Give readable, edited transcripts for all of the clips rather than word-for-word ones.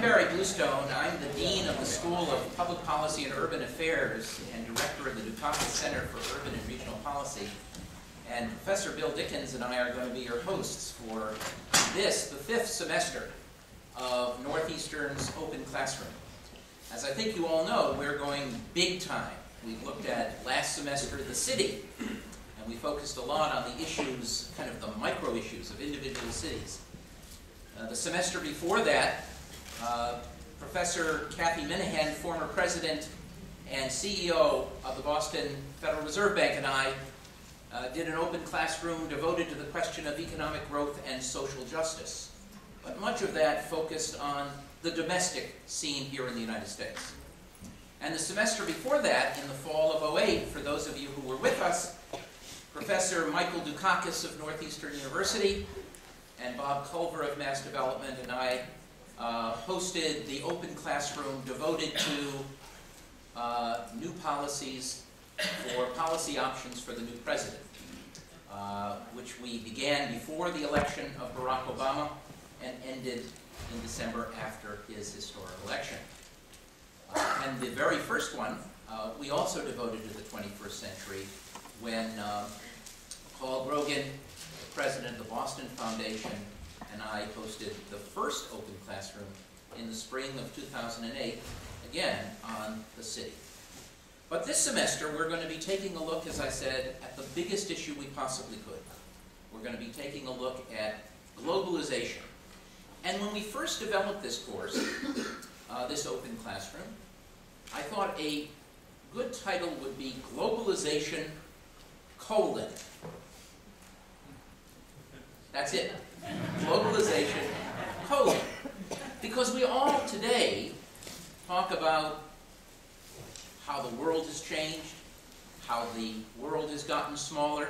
Bluestone. I'm the Dean of the School of Public Policy and Urban Affairs and Director of the Dukakis Center for Urban and Regional Policy. And Professor Bill Dickens and I are going to be your hosts for this, the 5th semester of Northeastern's Open Classroom. As I think you all know, we're going big time. We looked at last semester the city, and we focused a lot on the issues, kind of the micro issues of individual cities. The semester before that, Professor Kathy Minahan, former president and CEO of the Boston Federal Reserve Bank, and I did an open classroom devoted to the question of economic growth and social justice. But much of that focused on the domestic scene here in the United States. And the semester before that, in the fall of '08, for those of you who were with us, Professor Michael Dukakis of Northeastern University and Bob Culver of Mass Development and I hosted the open classroom devoted to new policies for policy options for the new president, which we began before the election of Barack Obama and ended in December after his historic election. And the very first one, we also devoted to the 21st century when Paul Grogan, the president of the Boston Foundation, and I hosted the first open classroom in the spring of 2008, again on the city. But this semester we're going to be taking a look, as I said, at the biggest issue we possibly could. We're going to be taking a look at globalization. And when we first developed this course, this open classroom, I thought a good title would be Globalization, colon. That's it. Globalization, colon. Because we all today talk about how the world has changed, how the world has gotten smaller,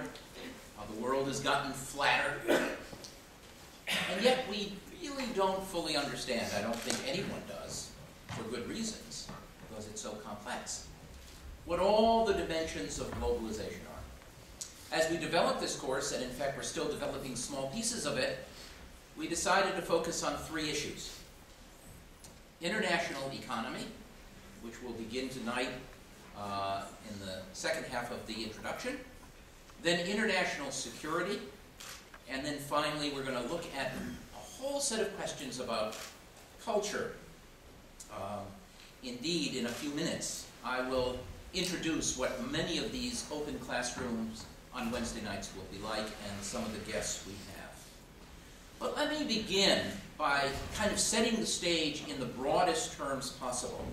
how the world has gotten flatter, and yet we really don't fully understand, I don't think anyone does, for good reasons, because it's so complex, what all the dimensions of globalization are. As we developed this course, and in fact we're still developing small pieces of it, we decided to focus on 3 issues. International economy, which we'll begin tonight in the second half of the introduction, then international security, and then finally we're going to look at a whole set of questions about culture. Indeed, in a few minutes, I will introduce what many of these open classrooms on Wednesday nights will be like, and some of the guests we have. But let me begin by kind of setting the stage in the broadest terms possible.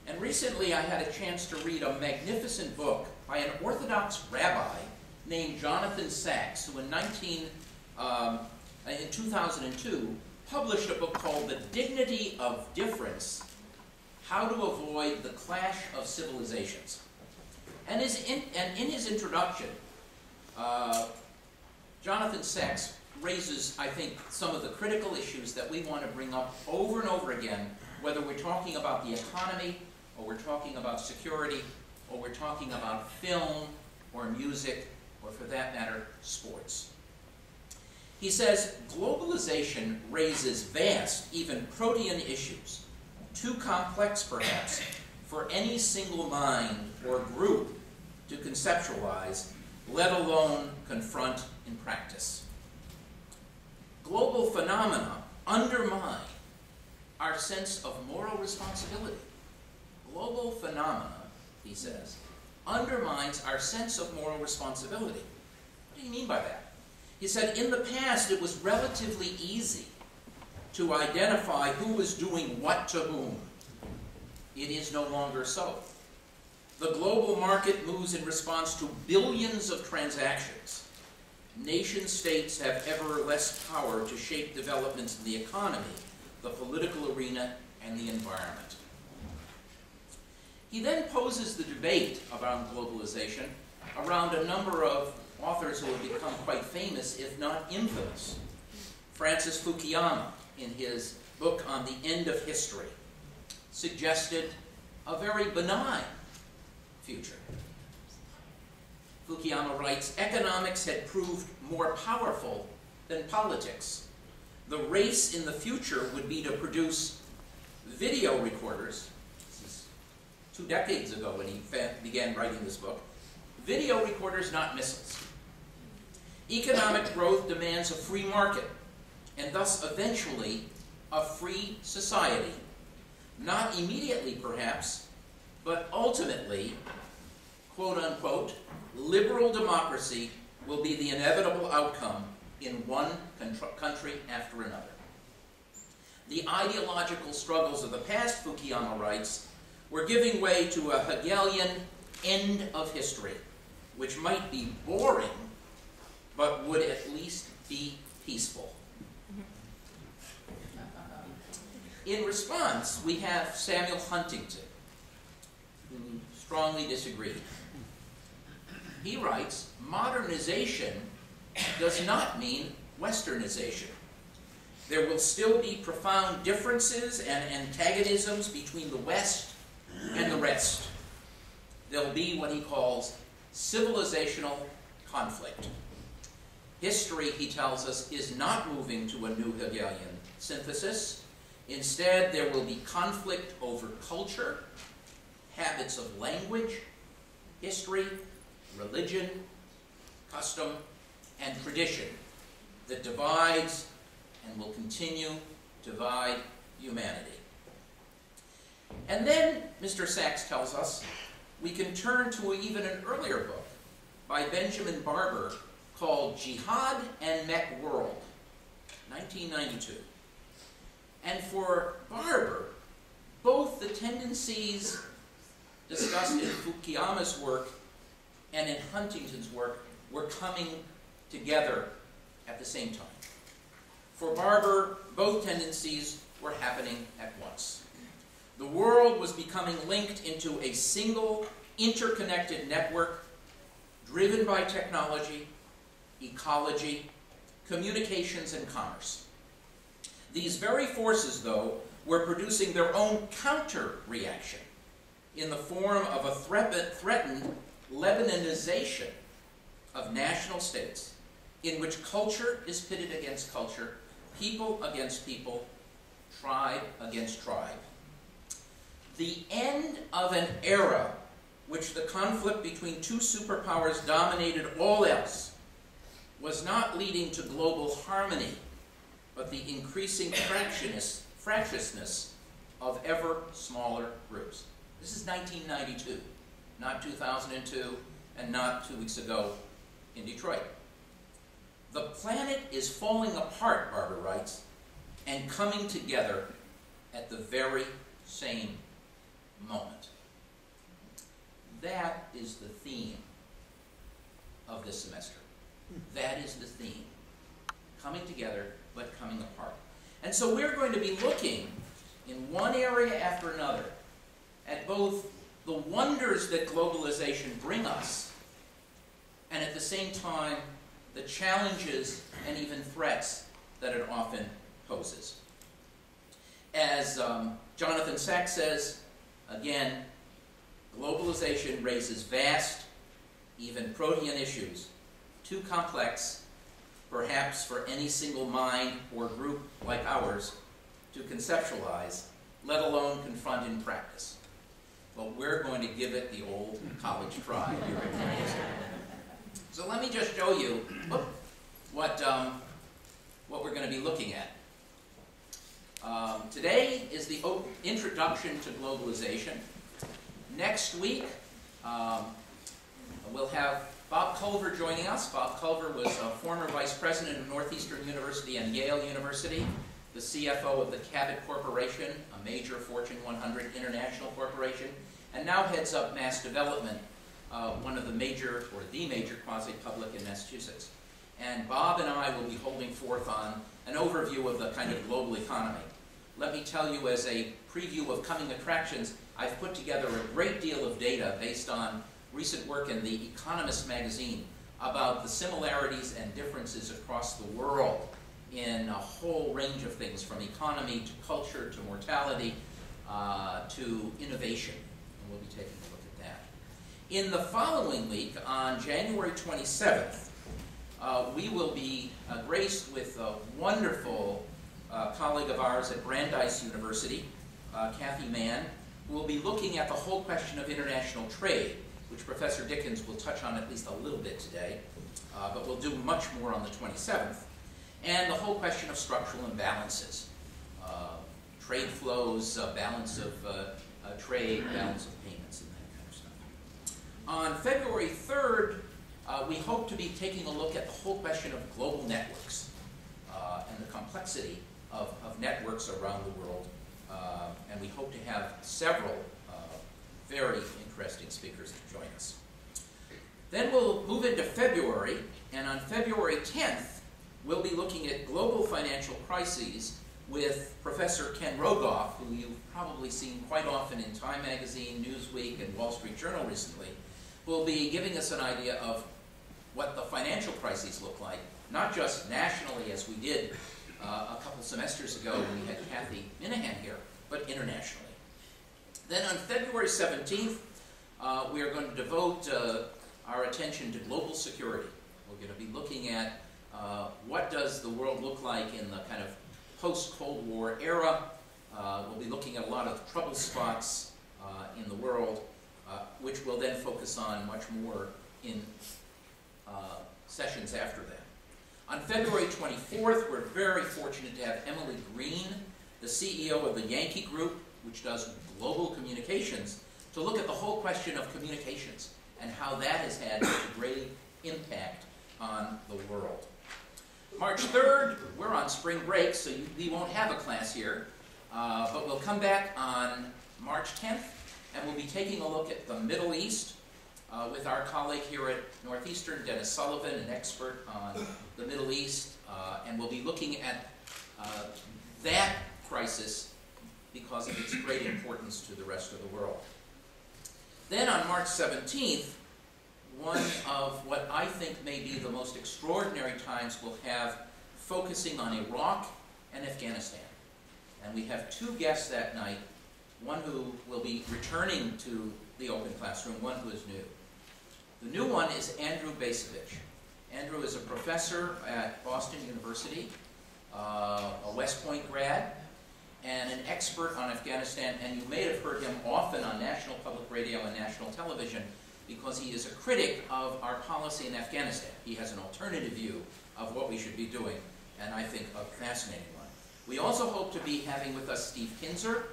And recently I had a chance to read a magnificent book by an Orthodox rabbi named Jonathan Sachs, who in 2002 published a book called The Dignity of Difference: How to Avoid the Clash of Civilizations. And in his introduction, Jonathan Sachs raises, I think, some of the critical issues that we want to bring up over and over again, whether we're talking about the economy, or we're talking about security, or we're talking about film, or music, or for that matter, sports. He says, globalization raises vast, even protean issues, too complex perhaps for any single mind or group to conceptualize, let alone confront in practice. Global phenomena undermine our sense of moral responsibility. Global phenomena, he says, undermines our sense of moral responsibility. What do you mean by that? He said, in the past it was relatively easy to identify who was doing what to whom. It is no longer so. The global market moves in response to billions of transactions. Nation-states have ever less power to shape developments in the economy, the political arena, and the environment. He then poses the debate around globalization around a number of authors who have become quite famous, if not infamous. Francis Fukuyama, in his book on the End of History, suggested a very benign future. Fukuyama writes, economics had proved more powerful than politics. The race in the future would be to produce video recorders, this is 2 decades ago when he began writing this book, video recorders, not missiles. Economic growth demands a free market, and thus eventually a free society. Not immediately, perhaps, but ultimately, quote unquote, liberal democracy will be the inevitable outcome in one country after another. The ideological struggles of the past, Fukuyama writes, were giving way to a Hegelian end of history, which might be boring, but would at least be peaceful. In response, we have Samuel Huntington, who strongly disagreed. He writes, modernization does not mean westernization. There will still be profound differences and antagonisms between the West and the rest. There'll be what he calls civilizational conflict. History, he tells us, is not moving to a new Hegelian synthesis. Instead, there will be conflict over culture, habits of language, history, religion, custom, and tradition that divides and will continue to divide humanity. And then, Mr. Sachs tells us, we can turn to even an earlier book by Benjamin Barber called Jihad and Mech World, 1992. And for Barber, both the tendencies discussed in Fukuyama's work and in Huntington's work were coming together at the same time. For Barber, both tendencies were happening at once. The world was becoming linked into a single, interconnected network driven by technology, ecology, communications, and commerce. These very forces, though, were producing their own counter-reaction in the form of a threatened Lebanonization of national states, in which culture is pitted against culture, people against people, tribe against tribe. The end of an era which the conflict between two superpowers dominated all else was not leading to global harmony, but the increasing fractiousness of ever smaller groups. This is 1992, not 2002, and not 2 weeks ago in Detroit. The planet is falling apart, Barber writes, and coming together at the very same moment. That is the theme of this semester. That is the theme. Coming together, but coming apart. And so we're going to be looking in one area after another at both the wonders that globalization brings us, and at the same time, the challenges and even threats that it often poses. As Jonathan Sachs says, again, globalization raises vast, even protean issues, too complex, perhaps for any single mind or group like ours to conceptualize, let alone confront in practice. But we're going to give it the old college try here at campus. So let me just show you what we're going to be looking at. Today is the introduction to globalization. Next week, we'll have Bob Culver joining us. Bob Culver was a former vice president of Northeastern University and Yale University, the CFO of the Cabot Corporation, a major Fortune 100 international corporation, and now heads up mass development, one of the major, or the major quasi-public in Massachusetts. And Bob and I will be holding forth on an overview of the kind of global economy. Let me tell you, as a preview of coming attractions, I've put together a great deal of data based on recent work in The Economist magazine about the similarities and differences across the world in a whole range of things, from economy to culture to mortality to innovation. And we'll be taking a look at that. In the following week, on January 27th, we will be graced with a wonderful colleague of ours at Brandeis University, Kathy Mann, who will be looking at the whole question of international trade, which Professor Dickens will touch on at least a little bit today, but we'll do much more on the 27th, and the whole question of structural imbalances, trade flows, balance of trade, balance of payments, and that kind of stuff. On February 3rd, we hope to be taking a look at the whole question of global networks and the complexity of networks around the world, and we hope to have several very interesting speakers to join us. Then we'll move into February, and on February 10th, we'll be looking at global financial crises with Professor Ken Rogoff, who you've probably seen quite often in Time Magazine, Newsweek, and Wall Street Journal recently, who will be giving us an idea of what the financial crises look like, not just nationally as we did a couple semesters ago when we had Kathy Minahan here, but internationally. Then on February 17th, we are going to devote our attention to global security. We're going to be looking at what does the world look like in the kind of post-Cold War era. We'll be looking at a lot of trouble spots in the world, which we'll then focus on much more in sessions after that. On February 24th, we're very fortunate to have Emily Green, the CEO of the Yankee Group, which does global communications, to look at the whole question of communications and how that has had a great impact on the world. March 3rd, we're on spring break, so we won't have a class here, but we'll come back on March 10th, and we'll be taking a look at the Middle East with our colleague here at Northeastern, Dennis Sullivan, an expert on the Middle East, and we'll be looking at that crisis because of its great importance to the rest of the world. Then on March 17th, one of what I think may be the most extraordinary times we'll have focusing on Iraq and Afghanistan. And we have two guests that night, one who will be returning to the open classroom, one who is new. The new one is Andrew Basevich. Andrew is a professor at Boston University, a West Point grad, and an expert on Afghanistan, and you may have heard him often on National Public Radio and national television because he is a critic of our policy in Afghanistan. He has an alternative view of what we should be doing, and I think a fascinating one. We also hope to be having with us Steve Kinzer,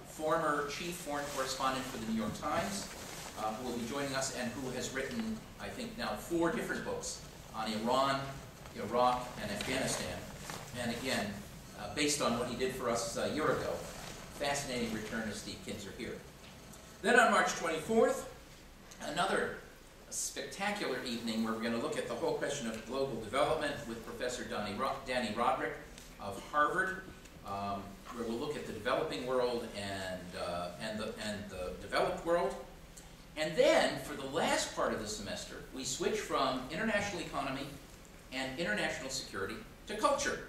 former chief foreign correspondent for the New York Times, who will be joining us and who has written, I think now, 4 different books on Iran, Iraq, and Afghanistan. And again, based on what he did for us a year ago, fascinating return of Steve Kinzer here. Then on March 24th, another spectacular evening where we're going to look at the whole question of global development with Professor Danny Roderick of Harvard, where we'll look at the developing world and the developed world. And then, for the last part of the semester, we switch from international economy and international security to culture.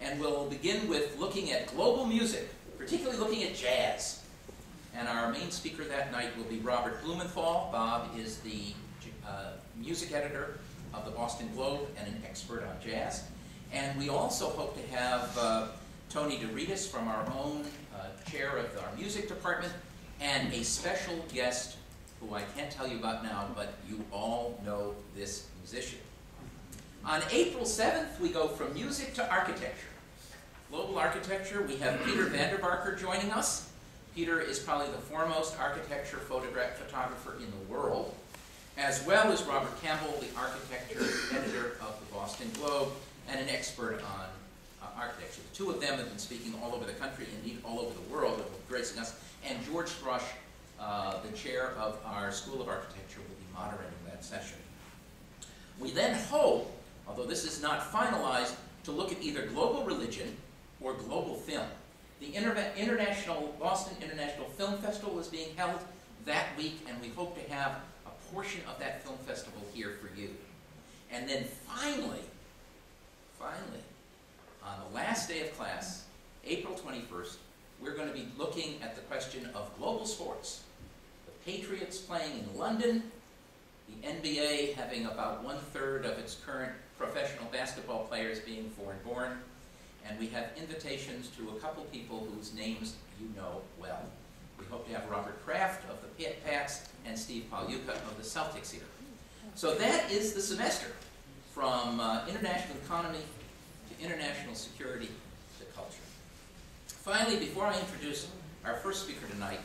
And we'll begin with looking at global music, particularly looking at jazz. And our main speaker that night will be Robert Blumenthal. Bob is the music editor of the Boston Globe and an expert on jazz. And we also hope to have Tony DeRitis from our own chair of our music department, and a special guest who I can't tell you about now, but you all know this musician. On April 7th, we go from music to architecture. Global architecture, we have Peter Vanderbarker joining us. Peter is probably the foremost architecture photographer in the world, as well as Robert Campbell, the architecture editor of the Boston Globe, and an expert on architecture. The two of them have been speaking all over the country, indeed all over the world, and will be gracing us. And George Thrush, the chair of our School of Architecture, will be moderating that session. We then hope, although this is not finalized, to look at either global religion or global film. The Boston International Film Festival is being held that week, and we hope to have a portion of that film festival here for you. And then finally, on the last day of class, April 21st, we're going to be looking at the question of global sports. The Patriots playing in London, the NBA having about 1/3 of its current professional basketball players being foreign-born, and we have invitations to a couple people whose names you know well. We hope to have Robert Kraft of the Pats and Steve Pagliuca of the Celtics here. So that is the semester, from international economy to international security to culture. Finally, before I introduce our first speaker tonight,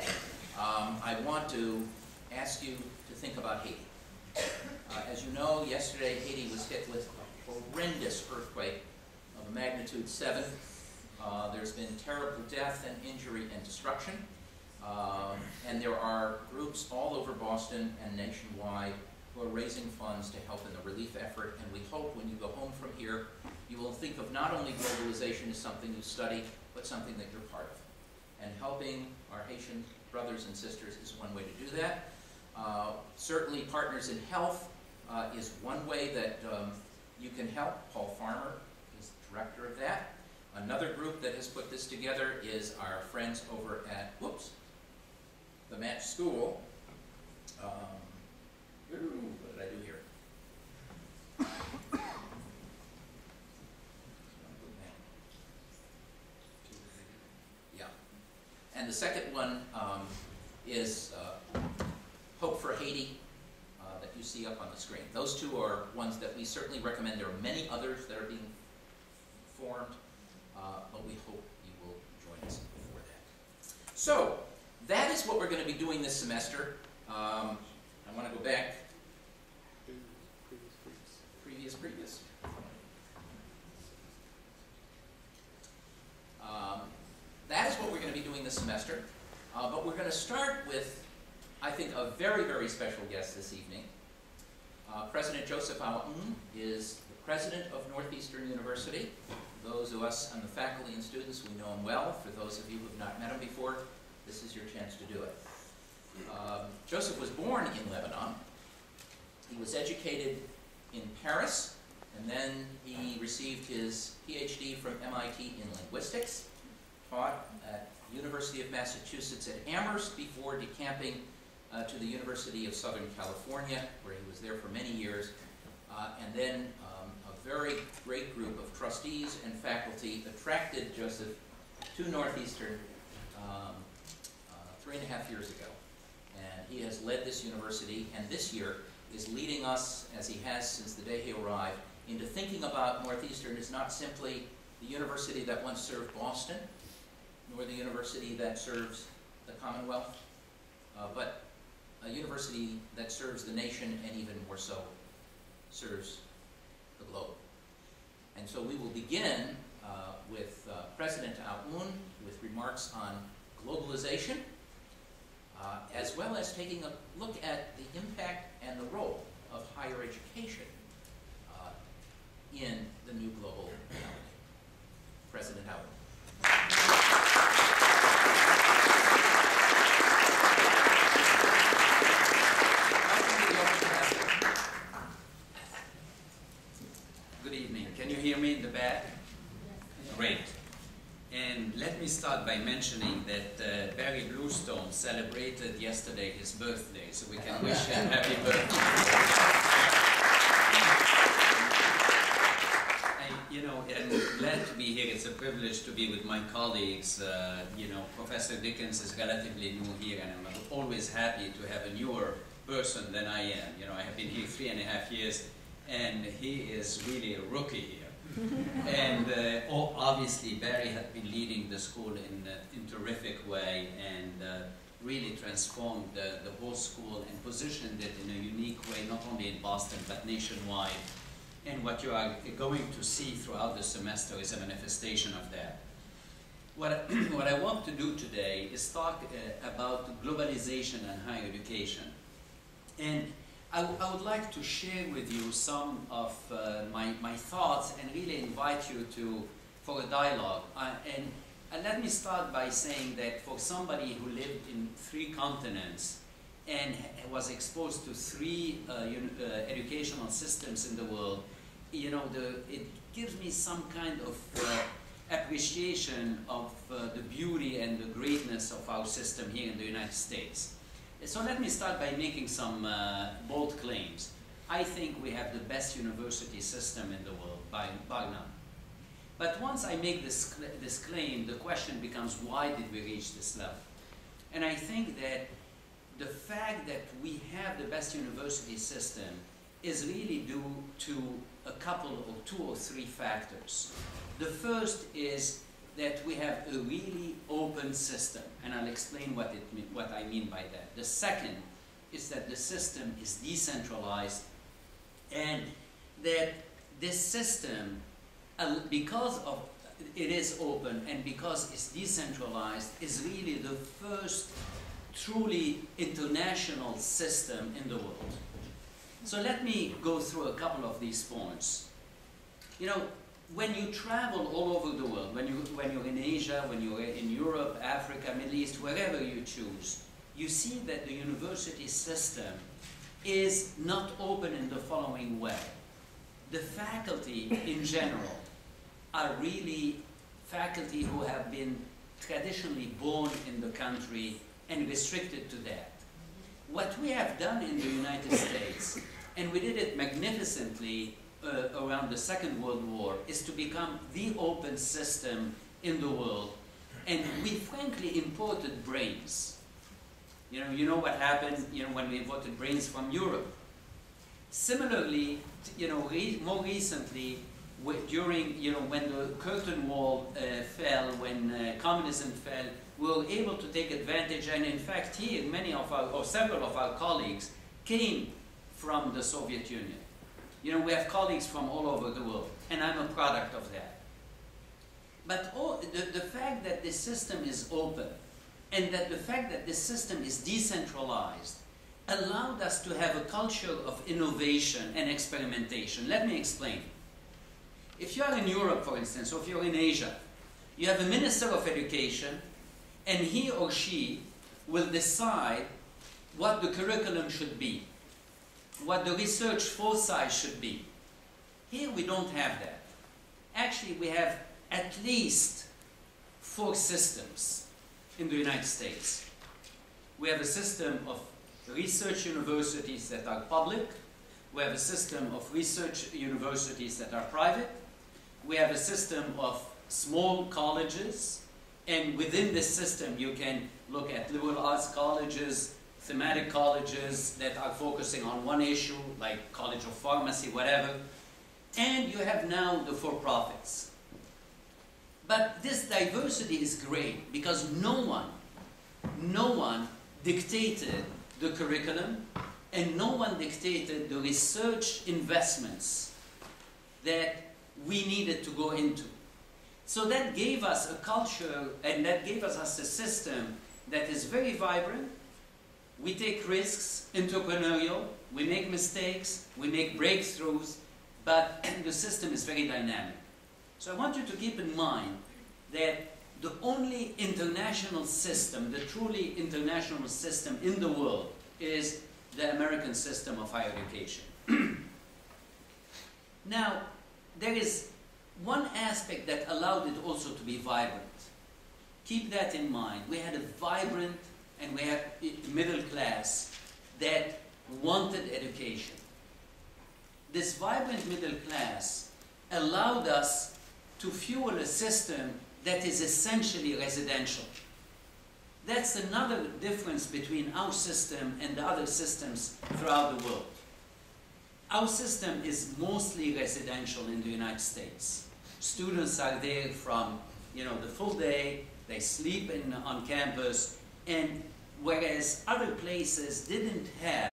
I want to ask you to think about Haiti. As you know, yesterday Haiti was hit with a horrendous earthquake of a magnitude 7. There's been terrible death and injury and destruction. And there are groups all over Boston and nationwide who are raising funds to help in the relief effort. And we hope when you go home from here, you will think of not only globalization as something you study, but something that you're part of. And helping our Haitian brothers and sisters is one way to do that. Certainly Partners in Health is one way that you can help. Paul Farmer is the director of that. Another group that has put this together is our friends over at, the Match School. What did I do here? Yeah. And the second one is Hope for Haiti that you see up on the screen. Those two are ones that we certainly recommend. There are many others that are being formed, but we hope you will join us for that. So, that is what we're going to be doing this semester. I want to go back. Previous. That is what we're going to be doing this semester. But we're going to start with, I think, a very, very special guest this evening. President Joseph Aoun is the president of Northeastern University. Those of us on the faculty and students, we know him well. For those of you who have not met him before, this is your chance to do it. Joseph was born in Lebanon. He was educated in Paris, and then he received his PhD from MIT in linguistics, taught at University of Massachusetts at Amherst before decamping to the University of Southern California, where he was there for many years, and then a very great group of trustees and faculty attracted Joseph to Northeastern 3.5 years ago. And he has led this university, and this year is leading us, as he has since the day he arrived, into thinking about Northeastern as not simply the university that once served Boston, nor the university that serves the Commonwealth, but a university that serves the nation and even more so serves the globe. And so we will begin with President Aoun with remarks on globalization, as well as taking a look at the impact and the role of higher education in the new global economy. President Aoun. Good evening. Can you hear me in the back? Great. And let me start by mentioning that Barry Bluestone celebrated yesterday his birthday, so we can wish him happy birthday. I'm glad to be here. It's a privilege to be with my colleagues. Professor Dickens is relatively new here, and I'm always happy to have a newer person than I am. I have been here 3.5 years, and he is really a rookie here. And obviously Barry had been leading the school in a terrific way, and really transformed the whole school and positioned it in a unique way, not only in Boston but nationwide. And what you are going to see throughout the semester is a manifestation of that. What I want to do today is talk about globalization and higher education. And I would like to share with you some of my thoughts and really invite you for a dialogue. And let me start by saying that for somebody who lived in 3 continents and was exposed to 3 educational systems in the world, it gives me some kind of appreciation of the beauty and the greatness of our system here in the United States. So let me start by making some bold claims. I think we have the best university system in the world, by none. But once I make this claim, the question becomes, why did we reach this level? And I think that the fact that we have the best university system is really due to a couple or two or three factors. The first is that we have a really open system, and I'll explain what I mean by that. The second is that the system is decentralized, and that this system, because of it is open and because it's decentralized, is really the first truly international system in the world. So let me go through a couple of these points. You know, when you travel all over the world, when you're in Asia, when you're in Europe, Africa, Middle East, wherever you choose, you see that the university system is not open in the following way. The faculty in general are really faculty who have been traditionally born in the country and restricted to that. What we have done in the United States, and we did it magnificently around the Second World War, is to become the open system in the world. And we frankly imported brains. You know what happened, when we imported brains from Europe. Similarly, more recently, during, when the curtain wall fell, when communism fell, we were able to take advantage, and in fact here, several of our colleagues came from the Soviet Union. We have colleagues from all over the world, and I'm a product of that. But the fact that this system is open, and that the fact that this system is decentralized, allowed us to have a culture of innovation and experimentation. Let me explain. If you are in Europe, for instance, or if you're in Asia, you have a Minister of Education, and he or she will decide what the curriculum should be, what the research foci should be. Here we don't have that. Actually, we have at least 4 systems in the United States. We have a system of research universities that are public. We have a system of research universities that are private. We have a system of small colleges, and within this system you can look at liberal arts colleges, thematic colleges that are focusing on one issue, like College of Pharmacy, whatever. And you have now the for-profits. But this diversity is great because no one dictated the curriculum, and no one dictated the research investments that we needed to go into. So that gave us a culture, and that gave us a system that is very vibrant. We take risks, entrepreneurial, we make mistakes, we make breakthroughs, but the system is very dynamic. So I want you to keep in mind that the only international system, the truly international system in the world, is the American system of higher education. Now, there is one aspect that allowed it also to be vibrant. Keep that in mind. We had a vibrant, and we had a middle class that wanted education. This vibrant middle class allowed us to fuel a system that is essentially residential. That's another difference between our system and the other systems throughout the world. Our system is mostly residential in the United States. Students are there from the full day, they sleep on campus, and whereas other places didn't have